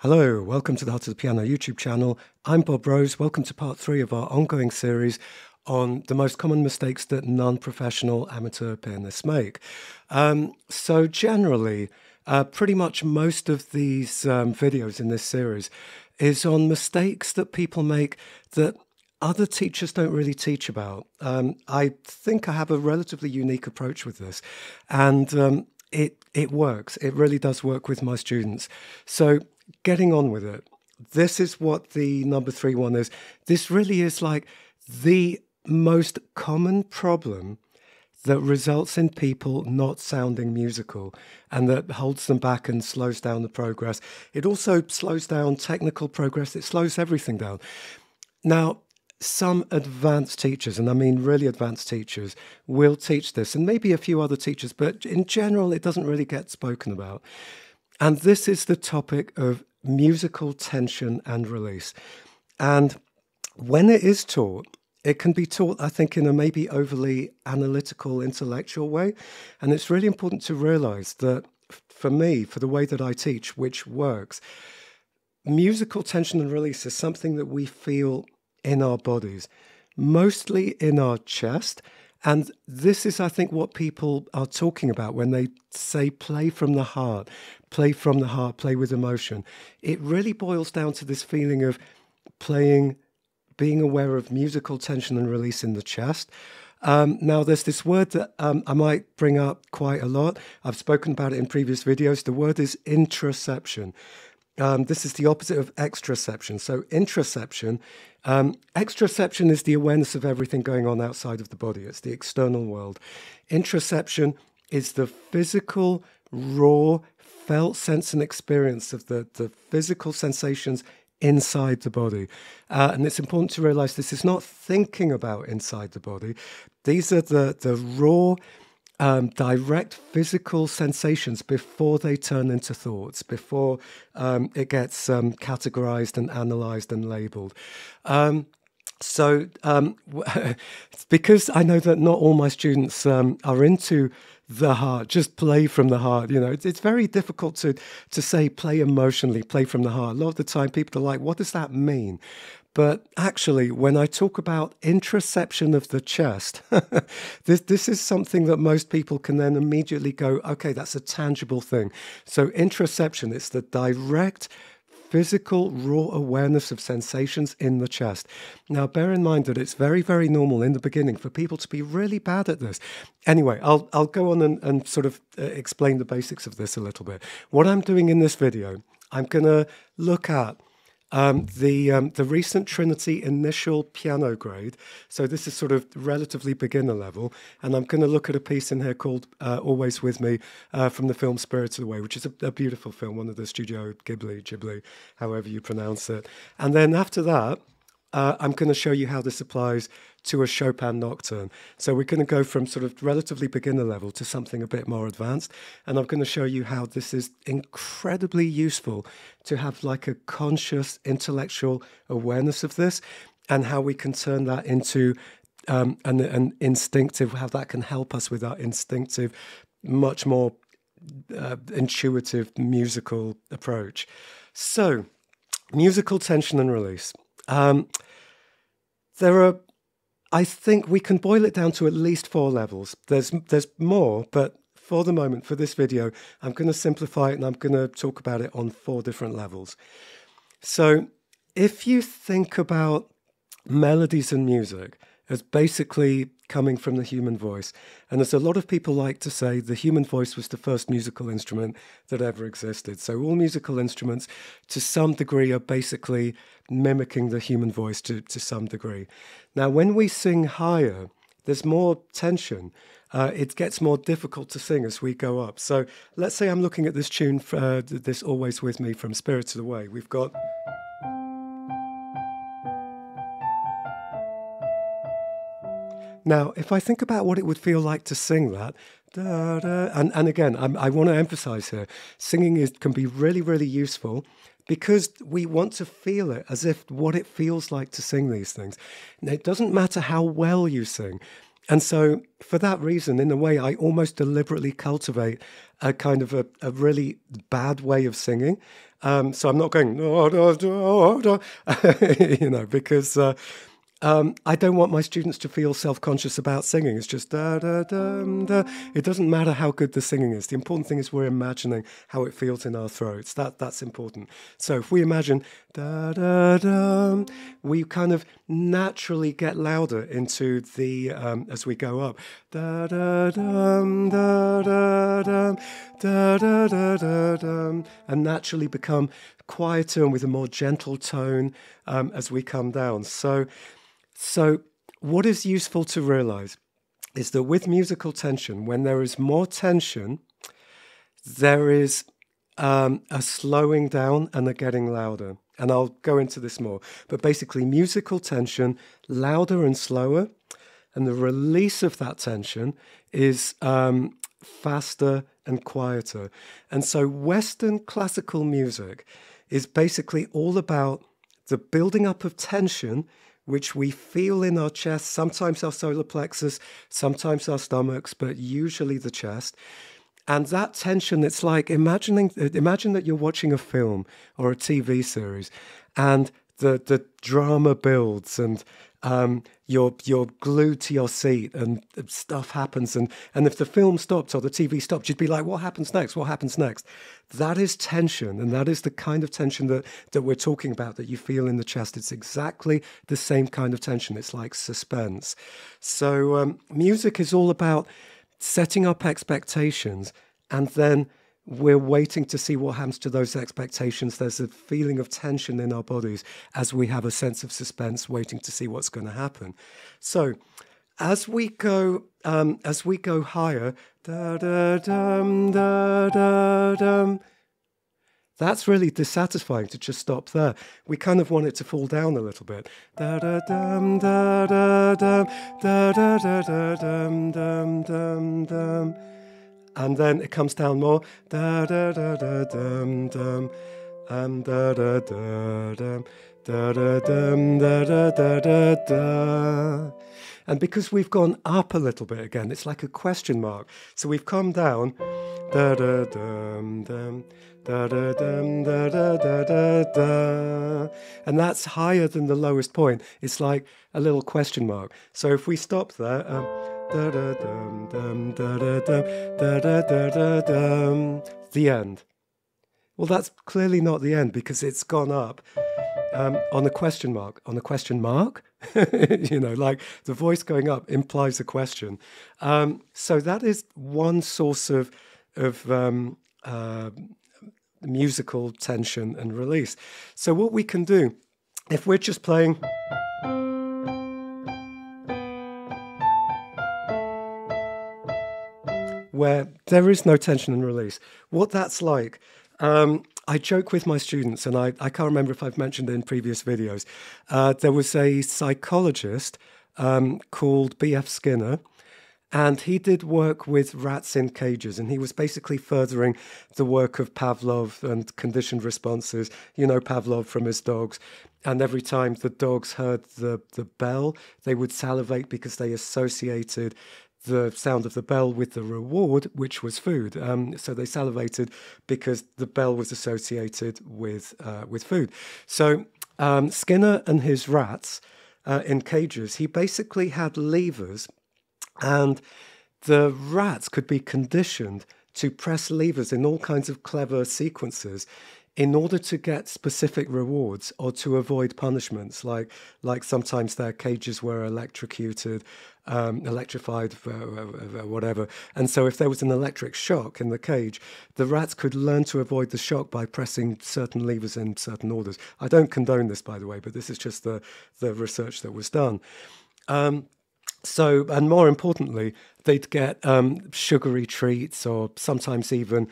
Hello, welcome to the Heart of the Piano YouTube channel. I'm Bob Rose. Welcome to part 3 of our ongoing series on the most common mistakes that non-professional amateur pianists make. So generally, pretty much most of these videos in this series is on mistakes that people make that other teachers don't really teach about. I think I have a relatively unique approach with this, and it works. It really does work with my students. So getting on with it. This is what the number 3 one is. This really is like the most common problem that results in people not sounding musical and that holds them back and slows down the progress. It also slows down technical progress. It slows everything down. Now, some advanced teachers, and I mean really advanced teachers, will teach this, and maybe a few other teachers, but in general, it doesn't really get spoken about. And this is the topic of musical tension and release. And when it is taught, it can be taught, I think, in a maybe overly analytical, intellectual way. And it's really important to realize that for me, for the way that I teach, which works, musical tension and release is something that we feel in our bodies, mostly in our chest. And this is, I think, what people are talking about when they say play from the heart, play from the heart, play with emotion. It really boils down to this feeling of playing, being aware of musical tension and release in the chest. Now, there's this word that I might bring up quite a lot. I've spoken about it in previous videos. The word is intraception. This is the opposite of extraception. So intraception, extraception is the awareness of everything going on outside of the body. It's the external world. Intraception is the physical, raw, felt sense and experience of the physical sensations inside the body. And it's important to realize this is not thinking about inside the body. These are the raw, direct physical sensations before they turn into thoughts, before it gets categorized and analyzed and labeled. Because I know that not all my students are into the heart, just play from the heart. You know, it's very difficult to say play emotionally, play from the heart. A lot of the time people are like, what does that mean? But actually, when I talk about intraception of the chest, this is something that most people can then immediately go, okay, that's a tangible thing. So intraception, it's the direct physical, raw awareness of sensations in the chest. Now, bear in mind that it's very, very normal in the beginning for people to be really bad at this. Anyway, I'll go on and sort of explain the basics of this a little bit. What I'm doing in this video, I'm going to look at the recent Trinity initial piano grade. So this is sort of relatively beginner level. And I'm going to look at a piece in here called Always With Me from the film Spirited Away, which is a beautiful film, one of the Studio Ghibli, however you pronounce it. And then after that, I'm going to show you how this applies to a Chopin nocturne. So we're going to go from sort of relatively beginner level to something a bit more advanced. And I'm going to show you how this is incredibly useful to have like a conscious intellectual awareness of this, and how we can turn that into an instinctive, how that can help us with our instinctive, much more intuitive musical approach. So, musical tension and release. There are, I think we can boil it down to at least 4 levels. There's more, but for the moment, for this video, I'm going to simplify it and I'm going to talk about it on 4 different levels. So if you think about melodies and music as basically coming from the human voice, and as a lot of people like to say, the human voice was the first musical instrument that ever existed. So all musical instruments, to some degree, are basically mimicking the human voice to some degree. Now, when we sing higher, there's more tension. It gets more difficult to sing as we go up. So let's say I'm looking at this tune, this Always With Me from Spirited Away. We've got... Now, if I think about what it would feel like to sing that, da, da, and again, I want to emphasize here, singing can be really, really useful because we want to feel it as if what it feels like to sing these things. And it doesn't matter how well you sing. And so for that reason, in a way, I almost deliberately cultivate a kind of a really bad way of singing. So I'm not going, "Da, da, da, da," because I don't want my students to feel self-conscious about singing. It's just da da da da. It doesn't matter how good the singing is. The important thing is we're imagining how it feels in our throats. That's important. So if we imagine da da da, we kind of naturally get louder into the as we go up. Da da dum da da dum da da da da dum, and naturally become quieter and with a more gentle tone as we come down. So what is useful to realize is that with musical tension, when there is more tension, there is a slowing down and a getting louder. And I'll go into this more. But basically, musical tension, louder and slower, and the release of that tension is faster and quieter. And so Western classical music is basically all about the building up of tension, which we feel in our chest, sometimes our solar plexus, sometimes our stomachs, but usually the chest. And that tension, it's like imagine that you're watching a film or a TV series, and the drama builds, and you're glued to your seat, and stuff happens, and if the film stopped or the TV stopped, you'd be like, what happens next? What happens next? That is tension, and that is the kind of tension that we're talking about, that you feel in the chest. It's exactly the same kind of tension. It's like suspense. So music is all about setting up expectations, and then we're waiting to see what happens to those expectations. There's a feeling of tension in our bodies as we have a sense of suspense, waiting to see what's going to happen. So as we go higher, da da dum da da dum, that's really dissatisfying to just stop there. We kind of want it to fall down a little bit. Da da dum da da dum da da da da dum dum dum dum. And then it comes down more. Da da da da dum dum. Da da da dum. Da da dum da da da da da. And because we've gone up a little bit again, it's like a question mark. So we've come down. Da da dum dum. Da da dum da da da da da. And that's higher than the lowest point. It's like a little question mark. So if we stop there, da da dum dum da da dum da da da da dum, the end. Well, that's clearly not the end, because it's gone up on a question mark. On a question mark, like the voice going up implies a question. So that is one source of musical tension and release. So what we can do, if we're just playing where there is no tension and release, what that's like, I joke with my students, and I can't remember if I've mentioned it in previous videos. There was a psychologist called B.F. Skinner, and he did work with rats in cages, and he was basically furthering the work of Pavlov and conditioned responses. You know Pavlov from his dogs. And every time the dogs heard the bell, they would salivate because they associated the sound of the bell with the reward, which was food. So they salivated because the bell was associated with food. So Skinner and his rats in cages, he basically had levers, and the rats could be conditioned to press levers in all kinds of clever sequences in order to get specific rewards or to avoid punishments. Like sometimes their cages were electrocuted, electrified, whatever. And so if there was an electric shock in the cage, the rats could learn to avoid the shock by pressing certain levers in certain orders. I don't condone this, by the way, but this is just the research that was done. So, and more importantly, they'd get sugary treats, or sometimes even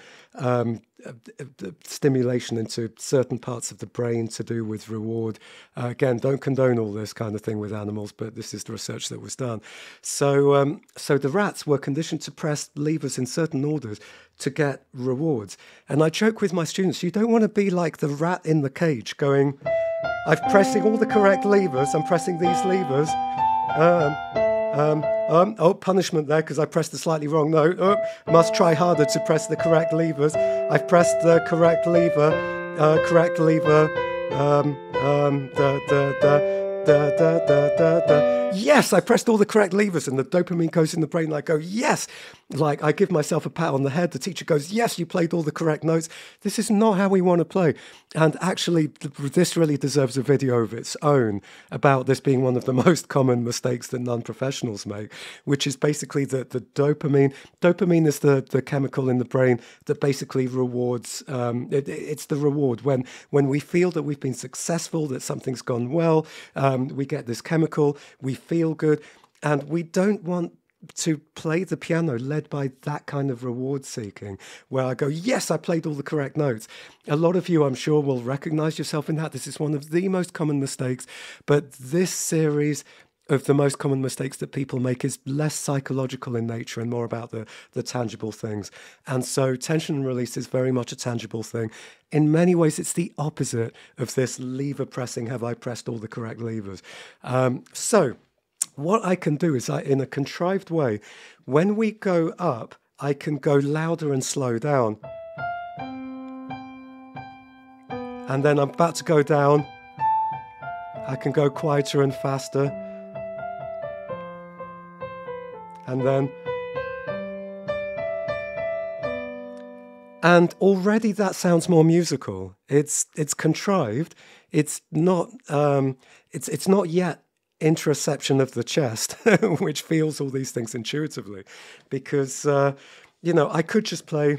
stimulation into certain parts of the brain to do with reward. Again, don't condone all this kind of thing with animals, but this is the research that was done. So, so the rats were conditioned to press levers in certain orders to get rewards. And I joke with my students, you don't want to be like the rat in the cage going, I'm pressing all the correct levers, I'm pressing these levers. Oh, punishment there because I pressed the slightly wrong note. Oh, must try harder to press the correct levers. I've pressed the correct lever. Correct lever. Yes, I pressed all the correct levers, and the dopamine goes in the brain. And I go, yes. Like I give myself a pat on the head. The teacher goes, yes, you played all the correct notes. This is not how we want to play. And actually, this really deserves a video of its own about this being one of the most common mistakes that non-professionals make, which is basically the dopamine. Dopamine is the chemical in the brain that basically rewards. It's the reward when we feel that we've been successful, that something's gone well. We get this chemical. We feel good, and we don't want to play the piano led by that kind of reward seeking, where I go, yes, I played all the correct notes. A lot of you, I'm sure, will recognize yourself in that. This is one of the most common mistakes, but this series of the most common mistakes that people make is less psychological in nature and more about the tangible things. And so tension and release is very much a tangible thing. In many ways, it's the opposite of this lever pressing, have I pressed all the correct levers? So what I can do is, in a contrived way, when we go up, I can go louder and slow down. And then I'm about to go down. I can go quieter and faster. And then... And already that sounds more musical. It's contrived. It's not yet interoception of the chest, which feels all these things intuitively, because I could just play.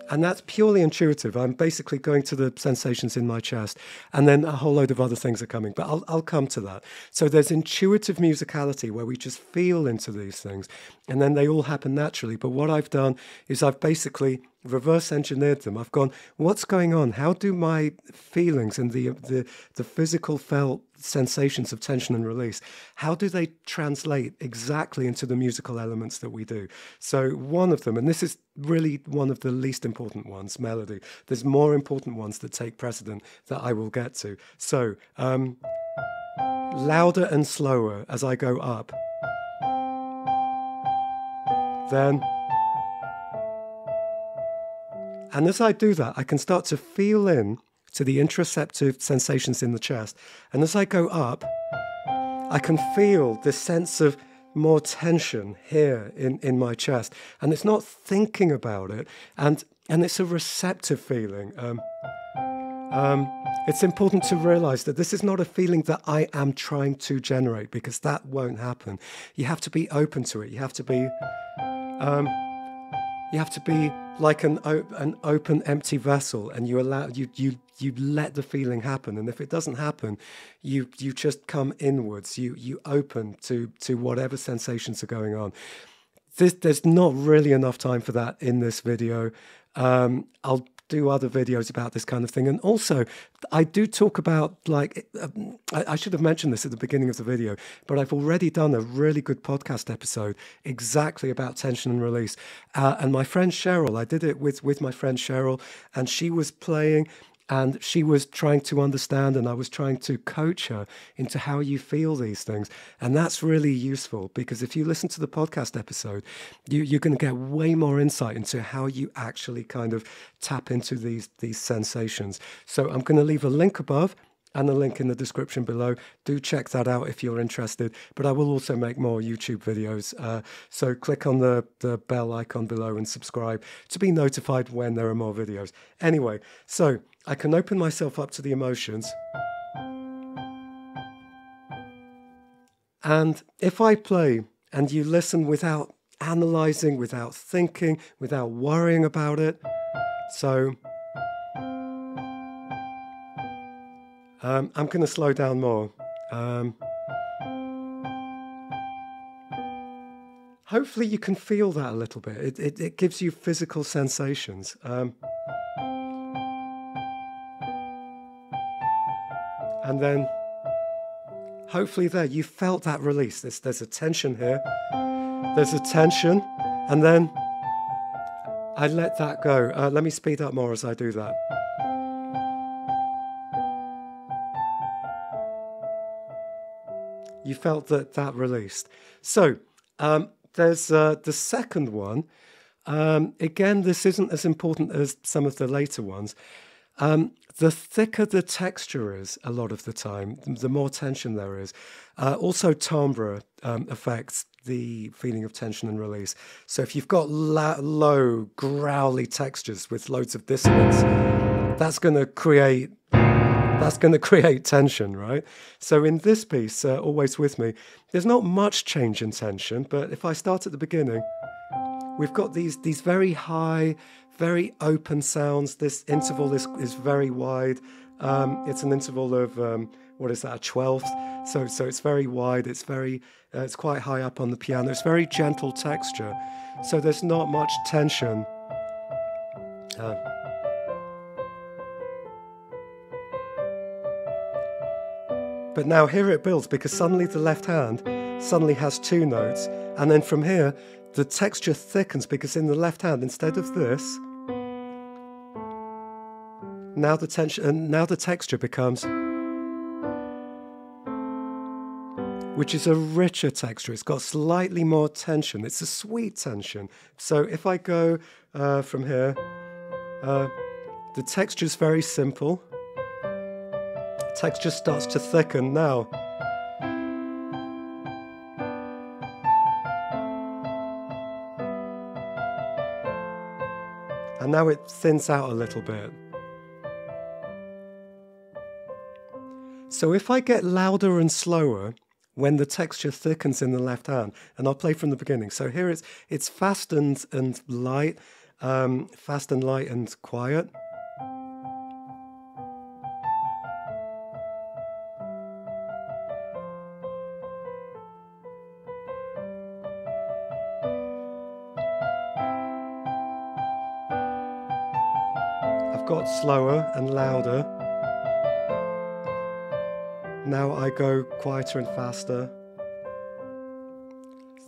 And that's purely intuitive. I'm basically going to the sensations in my chest, and then a whole load of other things are coming, but I'll come to that. So there's intuitive musicality where we just feel into these things, and then they all happen naturally. But what I've done is I've basically reverse engineered them. I've gone, what's going on? How do my feelings and the physical felt sensations of tension and release, how do they translate exactly into the musical elements that we do? So one of them, and this is really one of the least important ones, melody. There's more important ones that take precedent that I will get to. So louder and slower as I go up. Then... And as I do that, I can start to feel in to the interoceptive sensations in the chest. And as I go up, I can feel this sense of more tension here in my chest. And it's not thinking about it. And it's a receptive feeling. It's important to realize that this is not a feeling that I am trying to generate, because that won't happen. You have to be open to it. You have to be like an open, empty vessel, and you allow you let the feeling happen. And if it doesn't happen, you just come inwards. You open to whatever sensations are going on. There's not really enough time for that in this video. I'll do other videos about this kind of thing. And also, I do talk about, I should have mentioned this at the beginning of the video, but I've already done a really good podcast episode exactly about tension and release. And my friend Cheryl, I did it with my friend Cheryl, and she was playing, and she was trying to understand, and I was trying to coach her into how you feel these things. And that's really useful, because if you listen to the podcast episode, you're going to get way more insight into how you actually kind of tap into these sensations. So I'm going to leave a link above and a link in the description below. Do check that out if you're interested. But I will also make more YouTube videos. So click on the bell icon below and subscribe to be notified when there are more videos. Anyway, so I can open myself up to the emotions. And if I play and you listen without analyzing, without thinking, without worrying about it, so I'm going to slow down more. Hopefully you can feel that a little bit. It gives you physical sensations. And then hopefully there you felt that release. There's a tension here. There's a tension, and then I let that go. Let me speed up more as I do that. You felt that released. So there's the second one. Again, this isn't as important as some of the later ones. The thicker the texture is, a lot of the time, the more tension there is. Also, timbre affects the feeling of tension and release. So if you've got low, growly textures with loads of dissonance, that's going to create tension, right? So in this piece, Always With Me, there's not much change in tension, but if I start at the beginning, we've got these very high, very open sounds. This interval is very wide. It's an interval of, what is that, a 12th? So it's very wide. It's quite high up on the piano. It's very gentle texture. So there's not much tension. But now here it builds, because suddenly the left hand suddenly has two notes. And then from here, the texture thickens, because in the left hand, instead of this, now the texture becomes, which is a richer texture. It's got slightly more tension. It's a sweet tension. So if I go from here, the texture is very simple. Texture starts to thicken now. And now it thins out a little bit. So if I get louder and slower when the texture thickens in the left hand, and I'll play from the beginning. So here it's fast and light, fast and light and quiet. Got slower and louder. Now I go quieter and faster.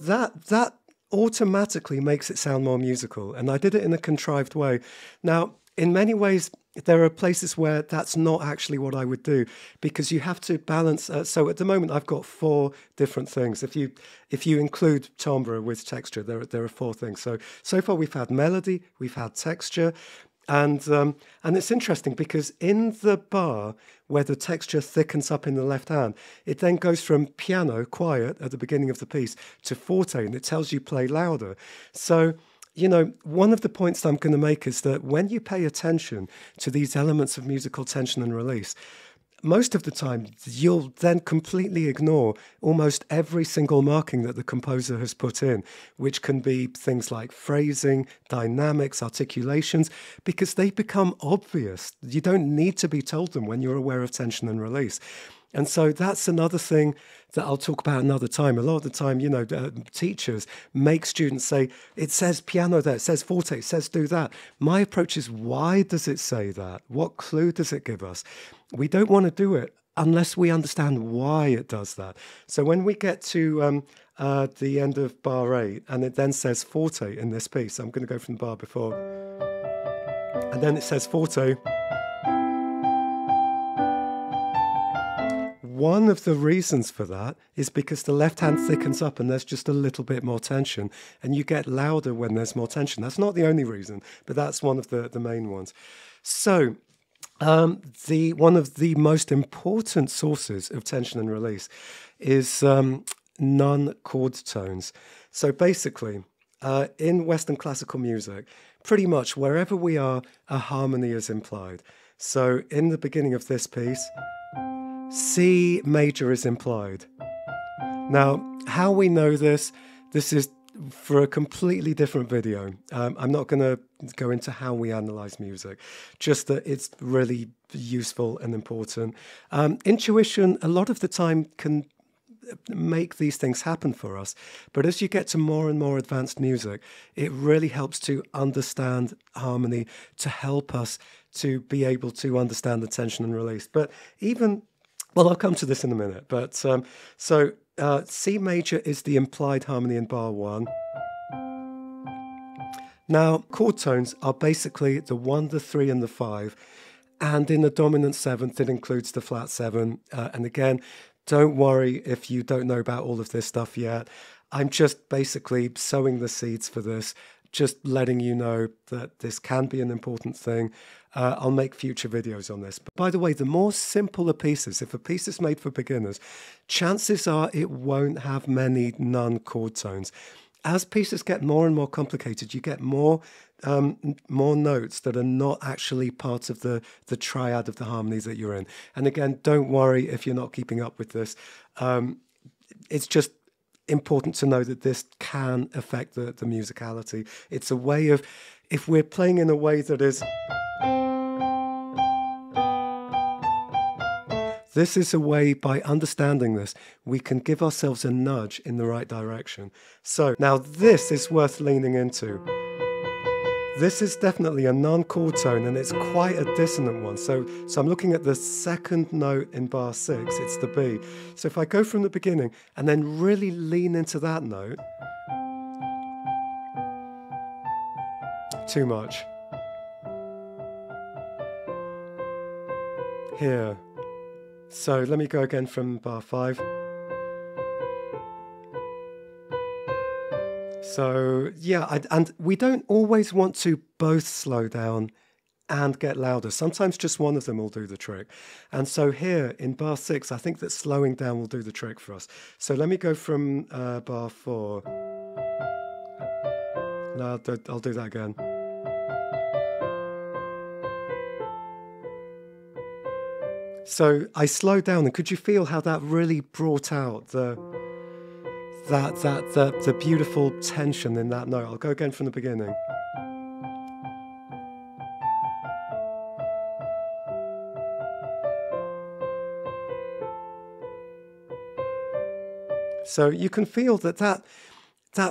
That automatically makes it sound more musical, and I did it in a contrived way. Now, in many ways, there are places where that's not actually what I would do, because you have to balance. So at the moment, I've got 4 different things. If you include timbre with texture, there are 4 things. So far we've had melody, we've had texture. And it's interesting, because in the bar where the texture thickens up in the left hand, it then goes from piano, quiet, at the beginning of the piece, to forte, and it tells you play louder. So, one of the points I'm going to make is that when you pay attention to these elements of musical tension and release, most of the time, you'll then completely ignore almost every single marking that the composer has put in, which can be things like phrasing, dynamics, articulations, because they become obvious. You don't need to be told them when you're aware of tension and release. And so that's another thing that I'll talk about another time. A lot of the time, teachers make students say, it says piano there, it says forte, it says do that. My approach is, why does it say that? What clue does it give us? We don't want to do it unless we understand why it does that. So when we get to the end of bar 8, and it then says forte in this piece, I'm going to go from the bar before, and then it says forte. One of the reasons for that is because the left hand thickens up and there's just a little bit more tension, and you get louder when there's more tension. That's not the only reason, but that's one of the main ones. So one of the most important sources of tension and release is non-chord tones. So basically, in Western classical music, pretty much wherever we are, a harmony is implied. So in the beginning of this piece, C major is implied. Now, how we know this is for a completely different video. I'm not going to go into how we analyze music, just that it's really useful and important. Intuition, a lot of the time, can make these things happen for us. But as you get to more and more advanced music, it really helps to understand harmony, to help us to be able to understand the tension and release. But I'll come to this in a minute. But C major is the implied harmony in bar 1. Now, chord tones are basically the 1, the 3 and the 5. And in the dominant 7th, it includes the flat 7. And again, don't worry if you don't know about all of this stuff yet. I'm just basically sowing the seeds for this, just letting you know that this can be an important thing. I'll make future videos on this. But by the way, the more simpler pieces, if a piece is made for beginners, chances are it won't have many non-chord tones. As pieces get more and more complicated, you get more notes that are not actually part of the triad of the harmonies that you're in. And again, don't worry if you're not keeping up with this. It's just important to know that this can affect the musicality. It's a way of, if we're playing in a way that is... This is a way, by understanding this, we can give ourselves a nudge in the right direction. So now this is worth leaning into. This is definitely a non-chord tone, and it's quite a dissonant one. So I'm looking at the second note in bar 6, it's the B. So if I go from the beginning and then really lean into that note, too much. Here. So let me go again from bar 5. So yeah, and we don't always want to both slow down and get louder. Sometimes just one of them will do the trick. And so here in bar 6, I think that slowing down will do the trick for us. So let me go from bar 4. No, I'll do that again. So I slowed down, and could you feel how that really brought out the beautiful tension in that note? I'll go again from the beginning. So you can feel that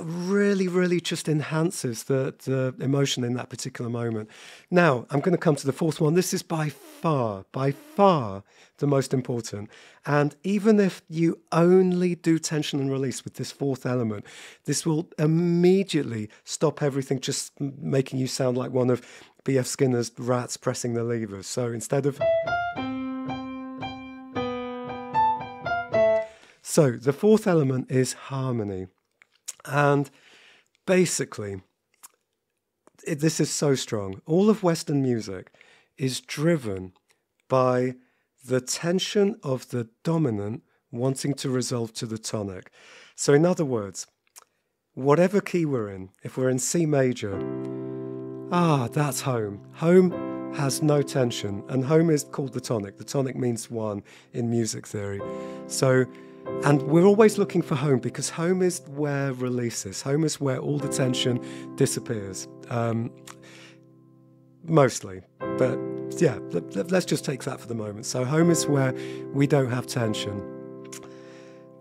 really just enhances the emotion in that particular moment. Now, I'm going to come to the fourth one. This is by far the most important. And even if you only do tension and release with this fourth element, this will immediately stop everything just making you sound like one of B.F. Skinner's rats pressing the levers. So instead of... So the fourth element is harmony. And basically, this is so strong. All of Western music is driven by the tension of the dominant wanting to resolve to the tonic. So in other words, whatever key we're in, if we're in C major, that's home. Home has no tension, and home is called the tonic. The tonic means 1 in music theory. And we're always looking for home, because home is where release is. Home is where all the tension disappears. Mostly. But yeah, let's just take that for the moment. So home is where we don't have tension.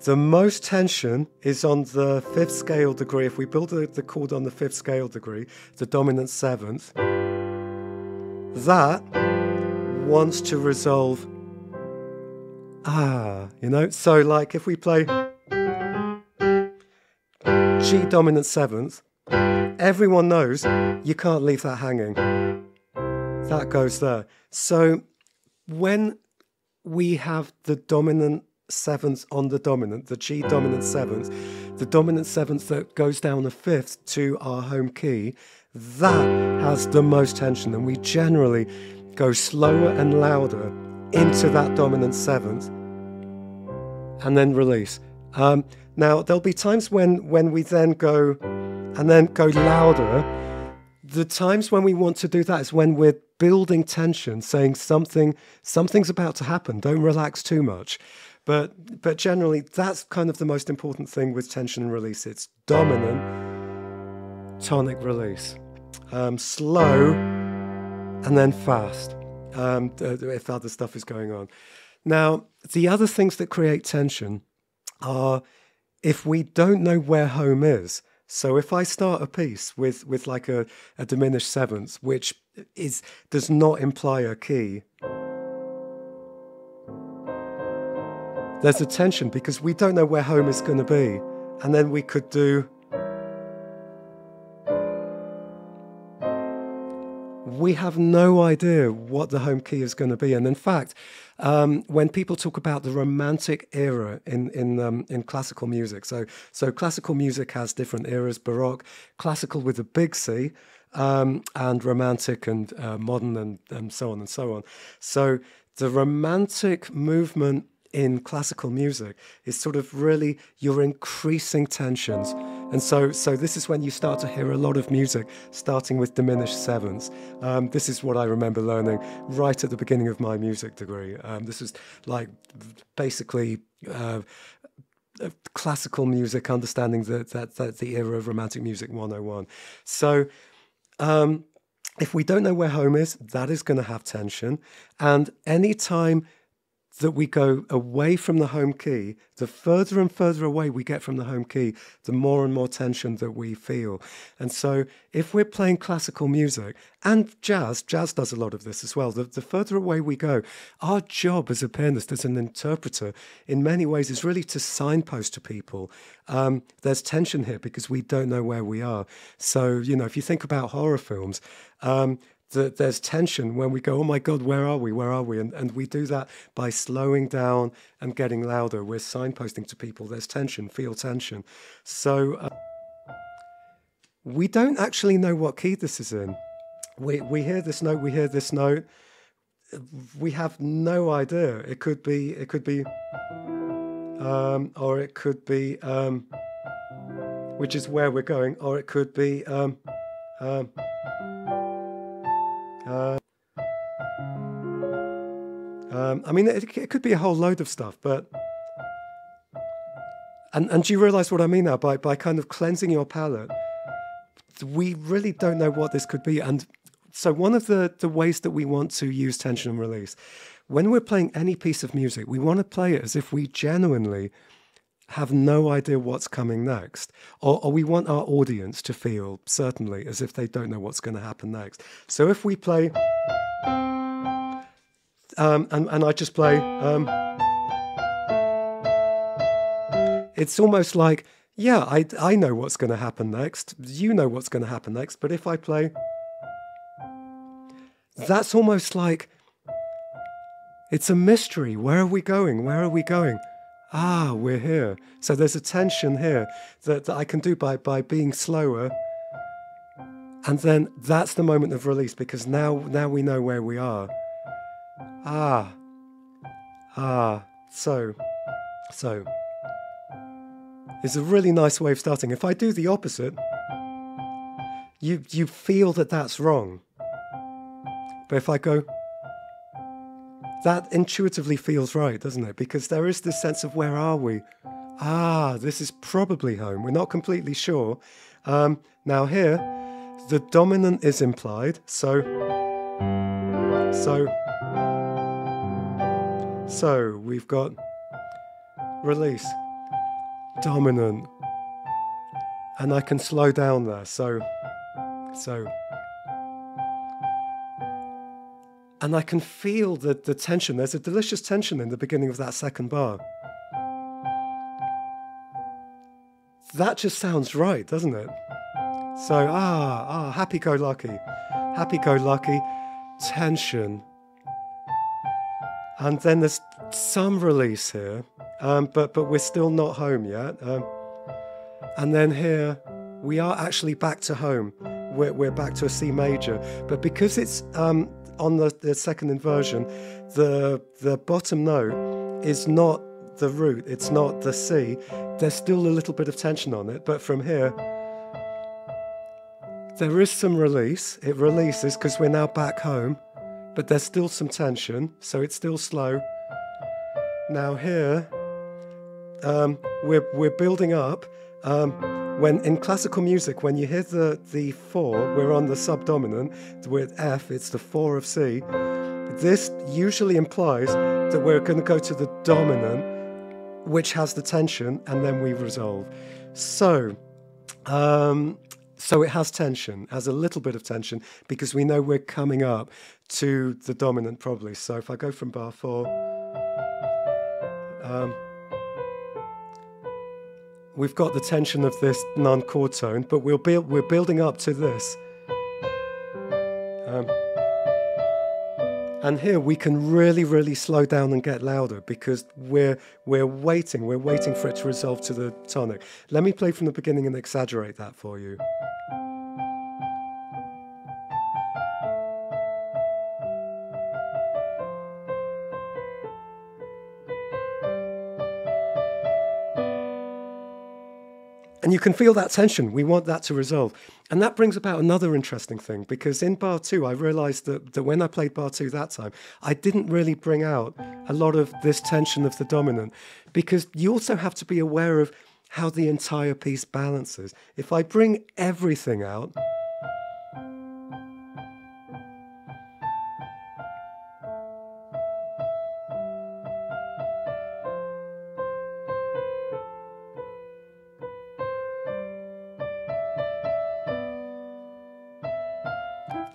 The most tension is on the 5th scale degree. If we build the chord on the 5th scale degree, the dominant 7th, that wants to resolve. So like if we play G dominant 7th, everyone knows you can't leave that hanging. That goes there. So when we have the dominant 7th on the dominant, the G dominant 7th, the dominant 7th that goes down a 5th to our home key, that has the most tension, and we generally go slower and louder into that dominant 7th and then release. Now there'll be times when we then go louder. The times when we want to do that is when we're building tension, saying something's about to happen, don't relax too much. But generally that's kind of the most important thing with tension and release. It's dominant, tonic, release, slow, and then fast. If other stuff is going on. Now, the other things that create tension are if we don't know where home is. So if I start a piece with like a diminished 7th, which does not imply a key, there's a tension because we don't know where home is going to be. And then we could do... we have no idea what the home key is going to be. And in fact, when people talk about the Romantic era in classical music, so classical music has different eras: Baroque, classical with a big C, and Romantic and modern and so on and so on. So the Romantic movement in classical music is sort of really you're increasing tensions. And so this is when you start to hear a lot of music starting with diminished sevenths. This is what I remember learning right at the beginning of my music degree. This is like basically classical music, understanding that the era of Romantic music 101. So if we don't know where home is, that is going to have tension. And any time that we go away from the home key, the further and further away we get from the home key, the more and more tension that we feel. And so if we're playing classical music, and jazz does a lot of this as well, the further away we go, our job as a pianist, as an interpreter, in many ways is really to signpost to people. There's tension here because we don't know where we are. So, if you think about horror films, there's tension when we go, oh my God, where are we? Where are we? And we do that by slowing down and getting louder. We're signposting to people, there's tension, feel tension. So we don't actually know what key this is in. We hear this note, we hear this note. We have no idea. It could be, or it could be, which is where we're going, or it could be, it could be a whole load of stuff, but and do you realize what I mean now? By kind of cleansing your palate, we really don't know what this could be. And so one of the ways that we want to use tension and release, when we're playing any piece of music, we want to play it as if we genuinely have no idea what's coming next, or we want our audience to feel certainly as if they don't know what's going to happen next. So if we play, and I just play, it's almost like, yeah, I know what's going to happen next, you know what's going to happen next, but if I play, that's almost like, it's a mystery. Where are we going? Where are we going? Ah, we're here. So there's a tension here that I can do by being slower. And then that's the moment of release, because now we know where we are. So it's a really nice way of starting. If I do the opposite, you feel that that's wrong. But if I go, that intuitively feels right, doesn't it? Because there is this sense of where are we? This is probably home. We're not completely sure. Now here, the dominant is implied. So we've got release, dominant, and I can slow down there. So. And I can feel the tension. There's a delicious tension in the beginning of that second bar. That just sounds right, doesn't it? So, happy-go-lucky, tension. And then there's some release here, but we're still not home yet. And then here, we are actually back to home. We're back to a C major. But because it's on the second inversion, the bottom note is not the root, it's not the C. There's still a little bit of tension on it, but from here, there is some release. It releases because we're now back home, but there's still some tension, so it's still slow. Now here, we're building up. When in classical music, when you hear the 4, we're on the subdominant. With F, it's the 4 of C. This usually implies that we're going to go to the dominant, which has the tension, and then we resolve. So it has tension, has a little bit of tension, because we know we're coming up to the dominant probably. So if I go from bar 4, we've got the tension of this non-chord tone, but we're building up to this. And here we can really, really slow down and get louder because we're waiting for it to resolve to the tonic. Let me play from the beginning and exaggerate that for you. And you can feel that tension. We want that to resolve. And that brings about another interesting thing, because in bar 2, I realized that when I played bar 2 that time, I didn't really bring out a lot of this tension of the dominant, because you also have to be aware of how the entire piece balances. If I bring everything out,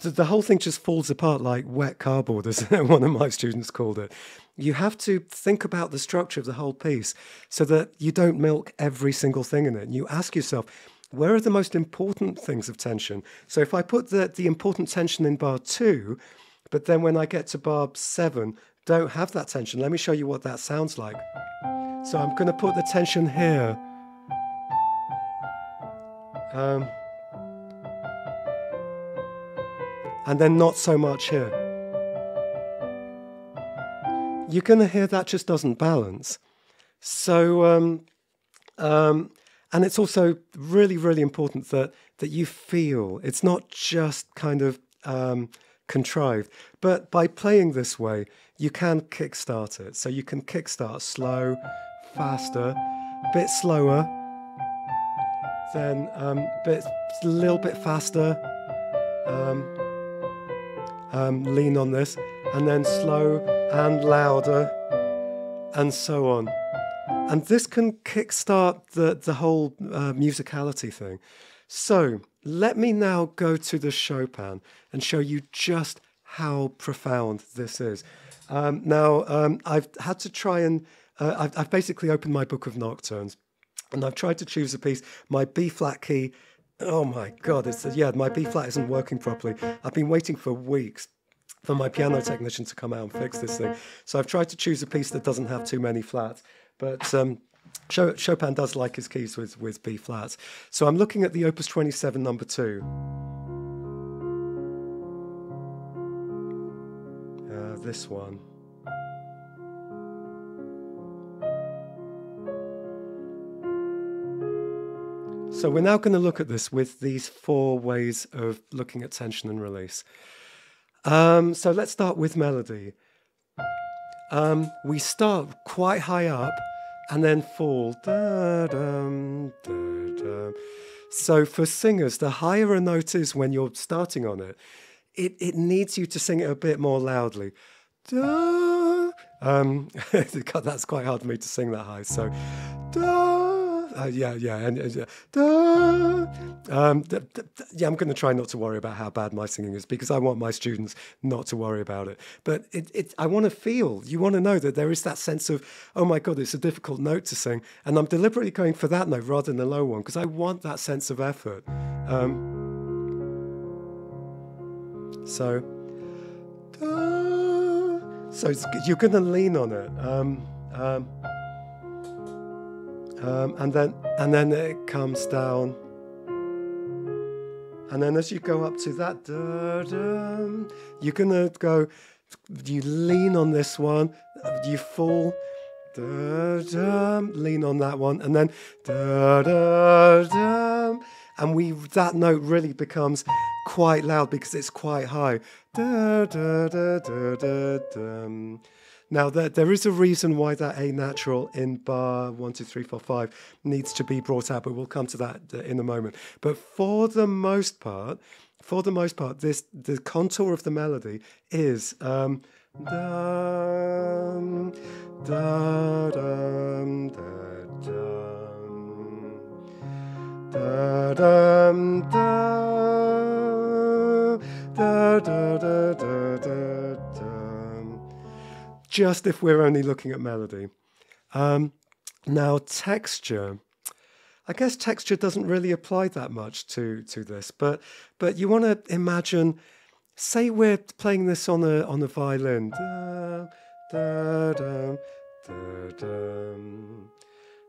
the whole thing just falls apart like wet cardboard, as one of my students called it. You have to think about the structure of the whole piece so that you don't milk every single thing in it. And you ask yourself, where are the most important things of tension? So if I put the important tension in bar 2, but then when I get to bar 7, don't have that tension, let me show you what that sounds like. So I'm going to put the tension here. And then not so much here. You're going to hear that just doesn't balance. So, and it's also really, really important that you feel. It's not just kind of contrived. But by playing this way, you can kickstart it. So you can kickstart slow, faster, a bit slower, then a little bit faster, lean on this, and then slow and louder, and so on. And this can kickstart the whole musicality thing. So let me now go to the Chopin and show you just how profound this is. I've had to try and I've basically opened my book of nocturnes, and I've tried to choose a piece. My B flat key, oh my God, my B flat isn't working properly. I've been waiting for weeks for my piano technician to come out and fix this thing. So I've tried to choose a piece that doesn't have too many flats. But Chopin does like his keys with B flats. So I'm looking at the Opus 27 number 2. This one. So we're now going to look at this with these 4 ways of looking at tension and release. So let's start with melody. We start quite high up and then fall. Da-dum, da-dum. So for singers, the higher a note is when you're starting on it, it needs you to sing it a bit more loudly. Da. That's quite hard for me to sing that high. So, da. I'm going to try not to worry about how bad my singing is, because I want my students not to worry about it. But I want to feel, you want to know that there is that sense of, oh my God, it's a difficult note to sing. And I'm deliberately going for that note rather than the low one, because I want that sense of effort. So you're going to lean on it. And then it comes down, and then as you go up to that, you're gonna go. You lean on this one, you fall, lean on that one, and then and that note really becomes quite loud because it's quite high. Now, there is a reason why that A natural in bar 1, 2, 3, 4, 5 needs to be brought out, but we'll come to that in a moment. But for the most part, the contour of the melody is dum, dum, da, dum, da, dum, da, dum, da, da, da, da, da, da. Just if we're only looking at melody. Now, texture. I guess texture doesn't really apply that much to this, but you want to imagine say we're playing this on a violin. Da, da, dum, da, dum,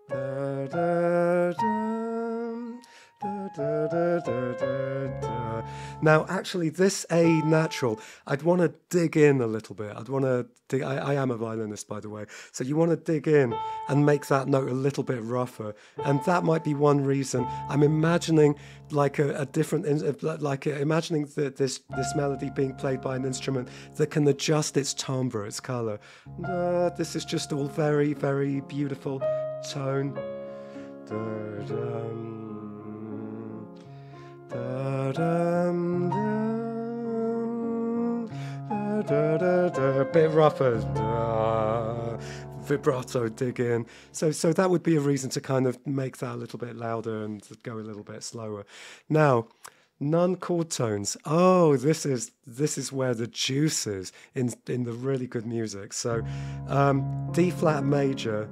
da, da, dum, da, da, da, da, da, da. Now, actually, this A natural, I'd want to dig in a little bit. I'd want to dig. I am a violinist, by the way. So you want to dig in and make that note a little bit rougher. And that might be one reason. I'm imagining like a different, imagining that this melody being played by an instrument that can adjust its timbre, its color. This is just all very, very beautiful tone. Da-dum, da-dum, dum, da-da-da-da, bit rougher. Da, vibrato, dig in. So that would be a reason to kind of make that a little bit louder and go a little bit slower. Now, non-chord tones. Oh, this is where the juice is in the really good music. So, D flat major.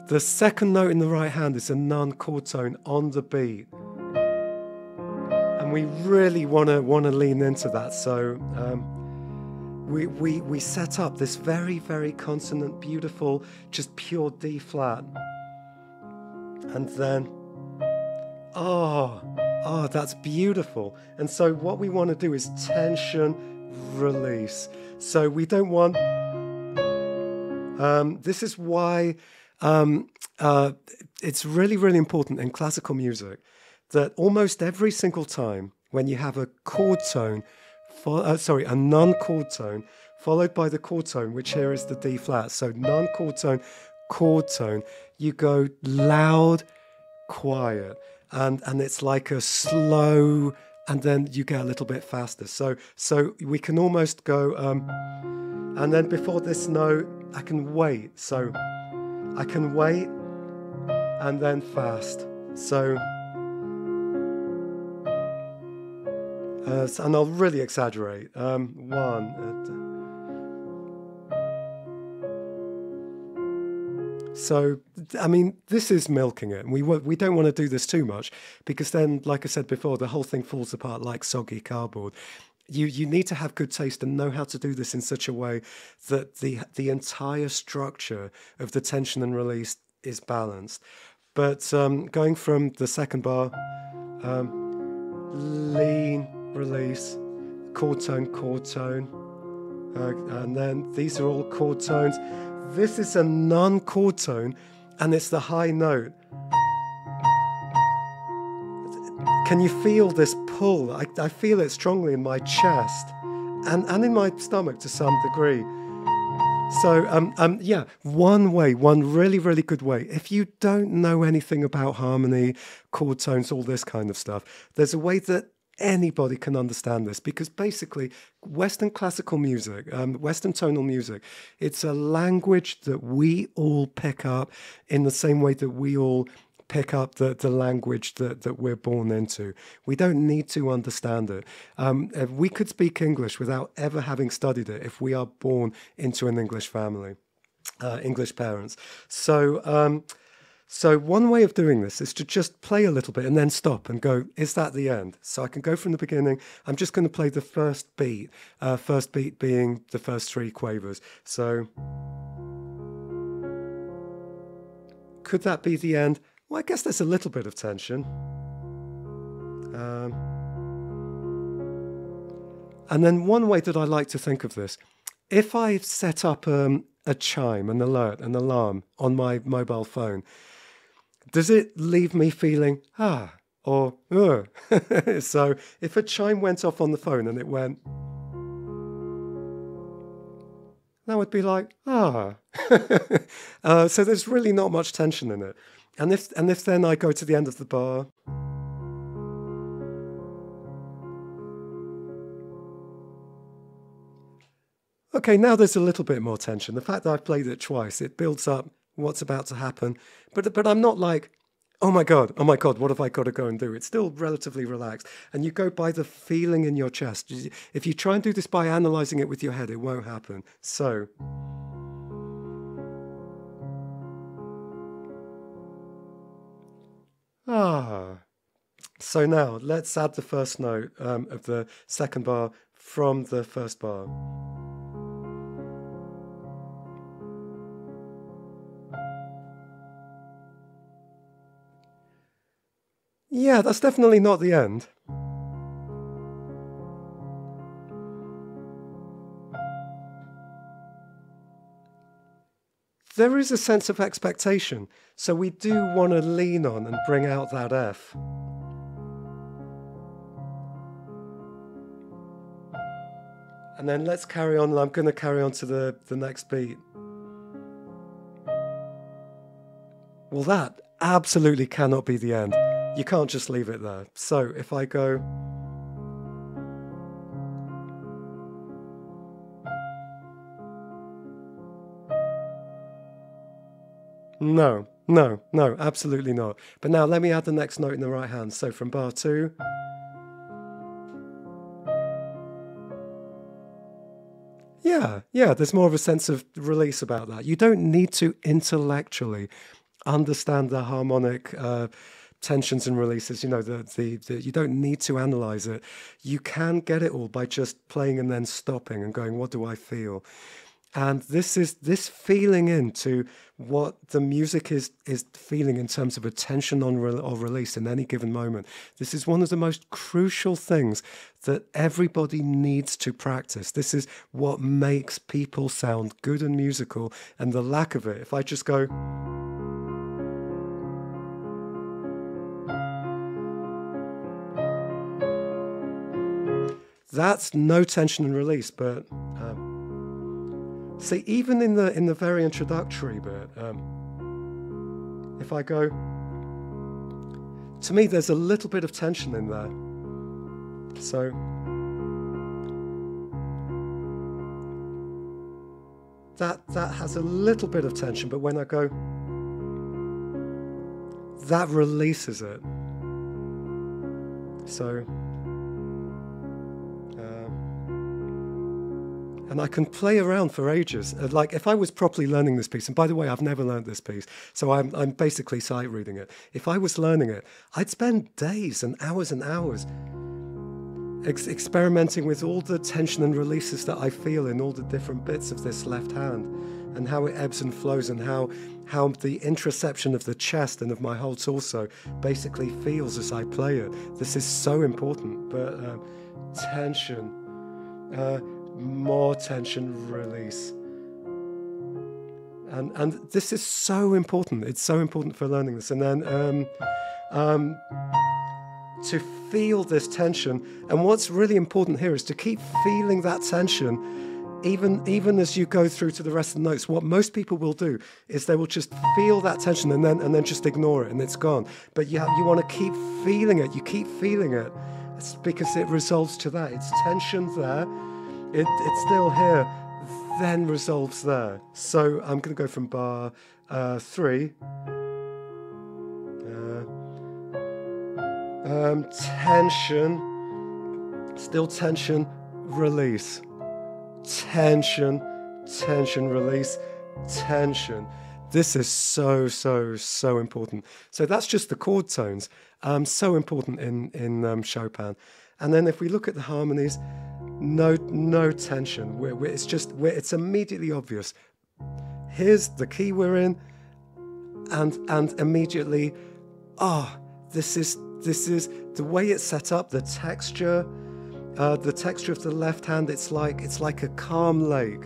The second note in the right hand is a non-chord tone on the beat, and we really want to lean into that. So we set up this very, very consonant, beautiful, just pure D flat, and then oh, that's beautiful. And so what we want to do is tension, release. So we don't want. This is why it's really, really important in classical music that almost every single time when you have a chord tone, a non-chord tone, followed by the chord tone, which here is the D flat. So non-chord tone, chord tone, you go loud, quiet, and it's like a slow, and then you get a little bit faster. So we can almost go, and then before this note, I can wait. So I can wait and then fast. So, and I'll really exaggerate. So, I mean, this is milking it. And we don't want to do this too much because then, like I said before, the whole thing falls apart like soggy cardboard. You need to have good taste and know how to do this in such a way that the entire structure of the tension and release is balanced. But going from the second bar, lean, release, chord tone, and then these are all chord tones. This is a non-chord tone, and it's the high note. Can you feel this pull? I feel it strongly in my chest and in my stomach to some degree. So, yeah, one really, really good way. If you don't know anything about harmony, chord tones, all this kind of stuff, there's a way that anybody can understand this because basically Western classical music, Western tonal music, it's a language that we all pick up in the same way that we all pick up the language that we're born into. We don't need to understand it. We could speak English without ever having studied it if we are born into an English family, English parents. So one way of doing this is to just play a little bit and then stop and go, is that the end? So I can go from the beginning. I'm just going to play the first beat being the first three quavers. So could that be the end? Well, I guess there's a little bit of tension. And then one way that I like to think of this, if I set up a chime, an alert, an alarm on my mobile phone, does it leave me feeling, or, So if a chime went off on the phone and it went, that would be like, So there's really not much tension in it. And if then I go to the end of the bar, okay, now there's a little bit more tension. The fact that I've played it twice, it builds up what's about to happen. But I'm not like, oh my God, what have I got to go and do? It's still relatively relaxed. And you go by the feeling in your chest. If you try and do this by analysing it with your head, it won't happen. So So now let's add the first note of the second bar from the first bar. Yeah, that's definitely not the end. There is a sense of expectation, so we do want to lean on and bring out that F. And then let's carry on. I'm going to carry on to the next beat. Well, that absolutely cannot be the end. You can't just leave it there. So if I go... No, no, no, absolutely not. But now let me add the next note in the right hand. So from bar 2... Yeah, there's more of a sense of release about that. You don't need to intellectually understand the harmonic tensions and releases. You know, you don't need to analyze it. You can get it all by just playing and then stopping and going, what do I feel? And this is this feeling into what the music is feeling in terms of a tension on or release in any given moment. This is one of the most crucial things that everybody needs to practice. This is what makes people sound good and musical, and the lack of it. If I just go... That's no tension and release, but... See, even in the very introductory bit, if I go, to me, there's a little bit of tension in there. So, that has a little bit of tension, but when I go, that releases it. So. And I can play around for ages. Like if I was properly learning this piece, and by the way, I've never learned this piece, so I'm basically sight reading it. If I was learning it, I'd spend days and hours experimenting with all the tension and releases that I feel in all the different bits of this left hand, and how it ebbs and flows, and how the interoception of the chest and of my whole torso basically feels as I play it. This is so important. But tension. More tension, release, and this is so important. It's so important for learning this. And then to feel this tension, and what's really important here is to keep feeling that tension even as you go through to the rest of the notes. What most people will do is they will just feel that tension and then just ignore it and it's gone. But you want to keep feeling it. You keep feeling it. It's because it resolves to that. It's tension there. It's still here, then resolves there. So I'm going to go from bar 3. Tension, still tension, release. Tension, release, tension. This is so important. So that's just the chord tones. So important in Chopin. And then if we look at the harmonies, no tension. It's immediately obvious. Here's the key we're in, and immediately, this is the way it's set up. The texture of the left hand. It's like a calm lake.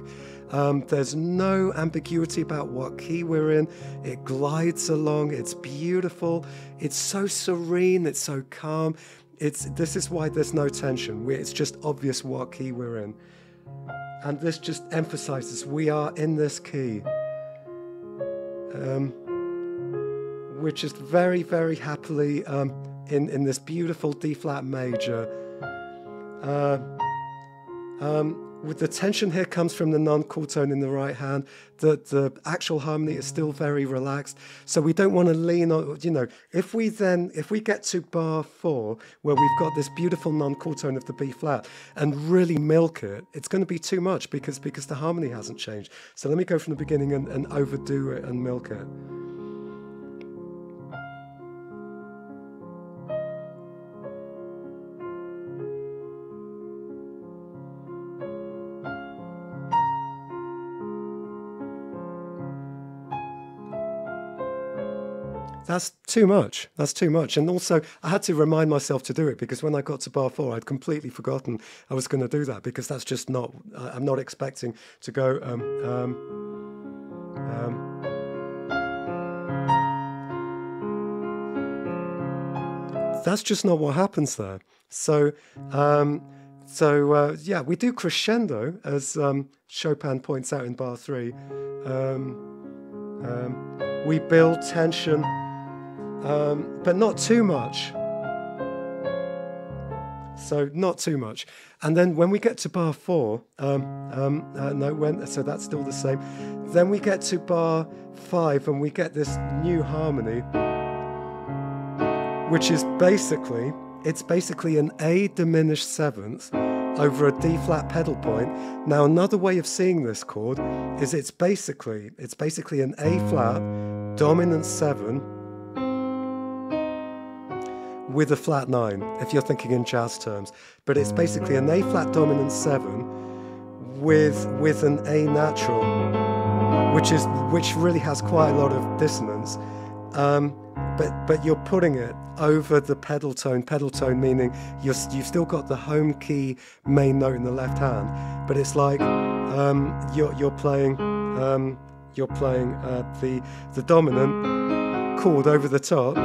There's no ambiguity about what key we're in. It glides along. It's beautiful. It's so serene. It's so calm. This is why there's no tension. It's just obvious what key we're in. And this just emphasizes we are in this key. We're just very, very happily in this beautiful D-flat major. With the tension here comes from the non-chord tone in the right hand. The actual harmony is still very relaxed. So we don't want to lean on, if we get to bar 4, where we've got this beautiful non-chord tone of the B flat, and really milk it, it's going to be too much because the harmony hasn't changed. So let me go from the beginning and overdo it and milk it. That's too much. That's too much. And also, I had to remind myself to do it because when I got to bar 4, I'd completely forgotten I was going to do that because that's just not, I'm not expecting to go, that's just not what happens there. So, yeah, we do crescendo, as Chopin points out in bar 3. We build tension, but not too much. So not too much. And then when we get to bar 4, so that's still the same. Then we get to bar 5 and we get this new harmony, which is basically, it's basically an A diminished seventh over a D flat pedal point. Now another way of seeing this chord is it's basically an A flat dominant 7 with a flat 9, if you're thinking in jazz terms. But it's basically an A flat dominant 7 with an A natural, which really has quite a lot of dissonance. But you're putting it over the pedal tone meaning you've still got the home key main note in the left hand, but it's like you're playing the dominant chord over the top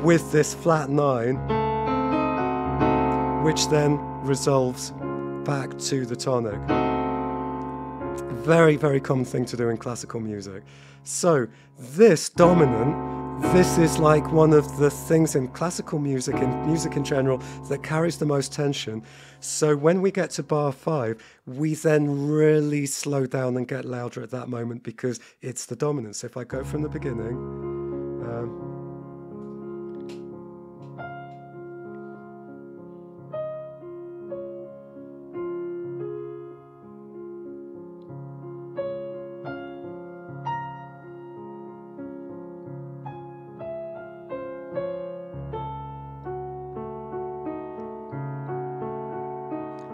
with this flat 9, which then resolves back to the tonic. Very, very common thing to do in classical music. So this dominant, this is like one of the things in classical music, in music in general, that carries the most tension. So when we get to bar 5, we then really slow down and get louder at that moment because it's the dominant. So if I go from the beginning,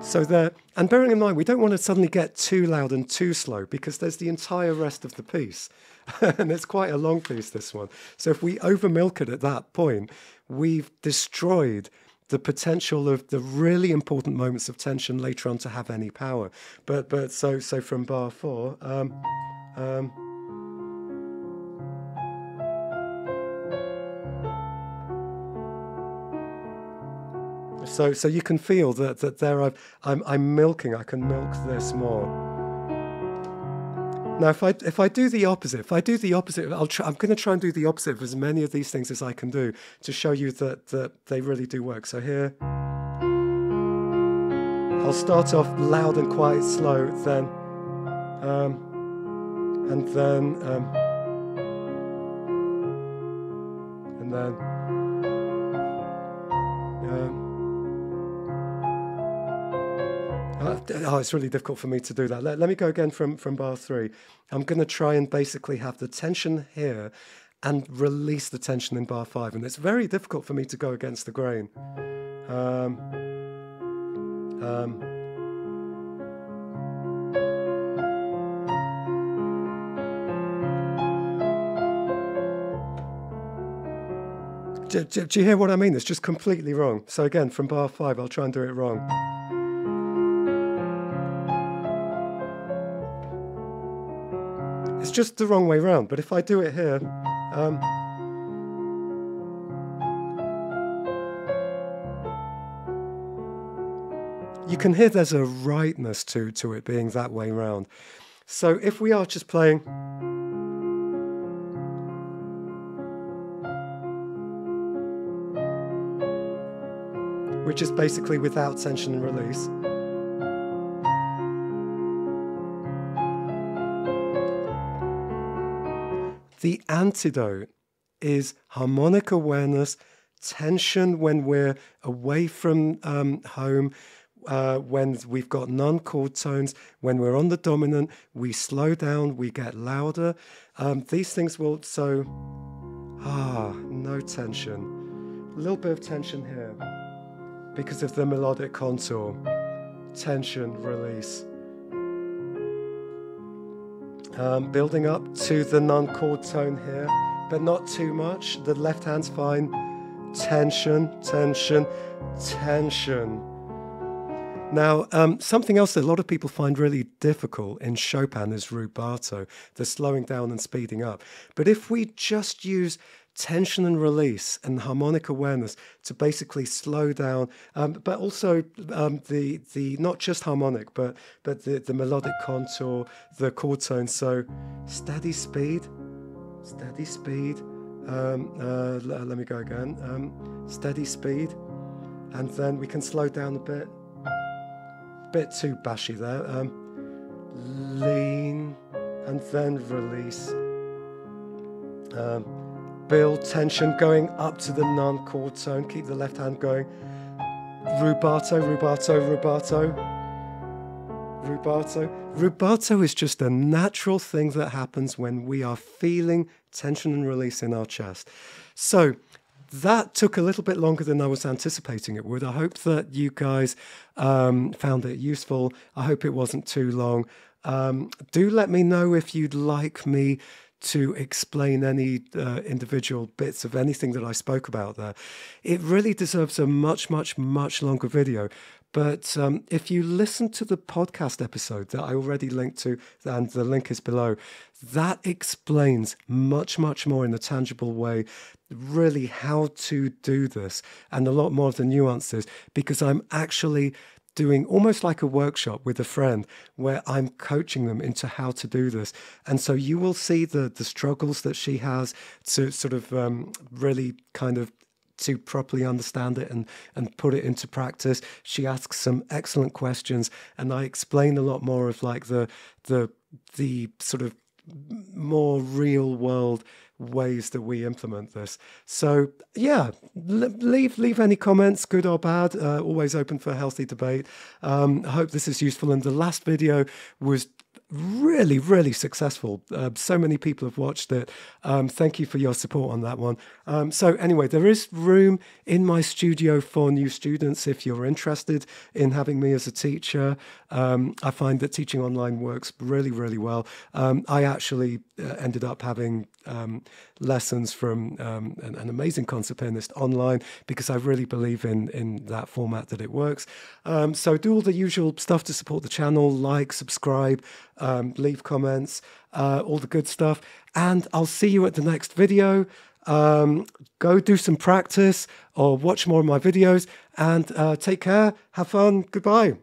so there, and bearing in mind, we don't want to suddenly get too loud and too slow because there's the entire rest of the piece. And it's quite a long piece, this one. So if we over milk it at that point, we've destroyed the potential of the really important moments of tension later on to have any power. But so from bar 4, So you can feel that there I'm milking. I can milk this more. Now if I do the opposite, I'm going to try and do the opposite of as many of these things as I can do to show you that they really do work. So here, I'll start off loud and quite slow, then and then. Oh, it's really difficult for me to do that. Let me go again from bar 3. I'm going to try and basically have the tension here and release the tension in bar 5. And it's very difficult for me to go against the grain. Do you hear what I mean? It's just completely wrong. So again, from bar 5, I'll try and do it wrong. It's just the wrong way round, but if I do it here, you can hear there's a rightness to it being that way round. So if we are just playing, which is basically without tension and release, the antidote is harmonic awareness, tension when we're away from home, when we've got non-chord tones, when we're on the dominant, we slow down, we get louder. These things will, no tension. A little bit of tension here because of the melodic contour. Tension, release. Building up to the non-chord tone here, but not too much. The left hand's fine. Tension, tension, tension. Now, something else that a lot of people find really difficult in Chopin is rubato, the slowing down and speeding up. But if we just use tension and release and harmonic awareness to basically slow down, but also the not just harmonic, but the melodic contour, the chord tone. So steady speed, steady speed. Let me go again. Steady speed, and then we can slow down a bit. Bit too bashy there. Lean, and then release. Build tension going up to the non-chord tone. Keep the left hand going. Rubato, rubato, rubato. Rubato. Rubato is just a natural thing that happens when we are feeling tension and release in our chest. So that took a little bit longer than I was anticipating it would. I hope that you guys found it useful. I hope it wasn't too long. Do let me know if you'd like me to explain any individual bits of anything that I spoke about there. It really deserves a much, much, much longer video. But if you listen to the podcast episode that I already linked to, and the link is below, that explains much, much more in a tangible way, really how to do this, and a lot more of the nuances, because I'm actually doing almost like a workshop with a friend where I'm coaching them into how to do this. And so you will see the struggles that she has to sort of really kind of to properly understand it and put it into practice. She asks some excellent questions, and I explain a lot more of like the sort of more real world ways that we implement this. So yeah, leave any comments, good or bad. Always open for a healthy debate. I hope this is useful. And the last video was really, really successful. So many people have watched it. Thank you for your support on that one. So anyway, there is room in my studio for new students if you're interested in having me as a teacher. I find that teaching online works really, really well. I actually ended up having lessons from an amazing concert pianist online because I really believe in that format, that it works. So do all the usual stuff to support the channel, like, subscribe, leave comments, all the good stuff. And I'll see you at the next video. Go do some practice or watch more of my videos, and take care, have fun, goodbye.